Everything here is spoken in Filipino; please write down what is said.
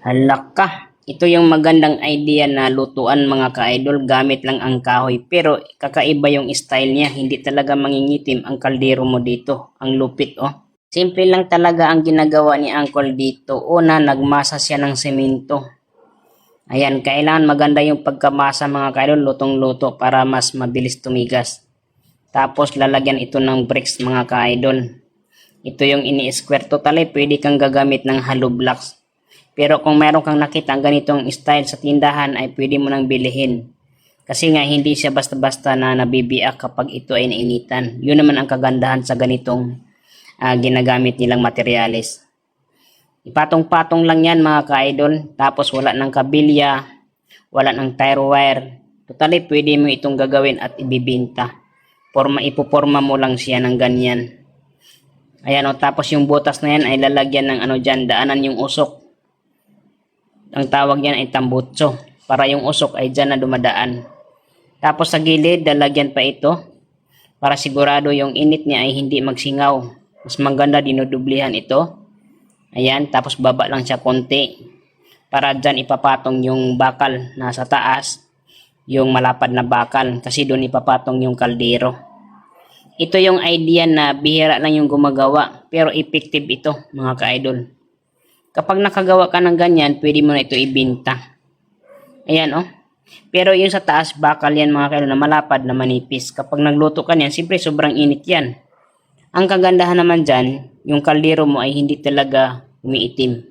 Halaka. Ito yung magandang idea na lutuan mga ka-idol, gamit lang ang kahoy. Pero kakaiba yung style niya, hindi talaga mangingitim ang kaldero mo dito. Ang lupit oh. Simple lang talaga ang ginagawa ni Uncle dito. Una, nagmasa siya ng semento. Ayan, kailangan maganda yung pagkamasa mga ka-idol, lutong-luto para mas mabilis tumigas. Tapos lalagyan ito ng bricks mga ka-idol. Ito yung ini-square. Totally pwede kang gagamit ng hollow blocks. Pero kung meron kang nakita ang ganitong style sa tindahan ay pwede mo nang bilihin. Kasi nga hindi siya basta-basta na nabibiak kapag ito ay nainitan. Yun naman ang kagandahan sa ganitong ginagamit nilang materyales. Ipatong-patong lang yan mga ka-idol. Tapos wala ng kabilya, wala ng tire wire. Totally pwede mo itong gagawin at ibibinta. Ipoporma mo lang siya ng ganyan. Ayan o, tapos yung butas na yan ay lalagyan ng dyan, daanan yung usok. Ang tawag yan ay tambutso, para yung usok ay dyan na dumadaan. Tapos sa gilid, lalagyan pa ito, para sigurado yung init niya ay hindi magsingaw. Mas maganda, dinudublihan ito. Ayan, tapos baba lang siya konti, para dyan ipapatong yung bakal na sa taas, yung malapad na bakal, kasi doon ipapatong yung kaldero. Ito yung idea na bihira lang yung gumagawa, pero effective ito mga ka-idol. Kapag nakagawa ka ng ganyan, pwede mo na ito ibinta. Ayan oh. Pero yung sa taas, bakal yan mga ka-idol na malapad na manipis. Kapag nagluto ka niyan, siyempre sobrang init yan. Ang kagandahan naman dyan, yung kaldero mo ay hindi talaga umiitim.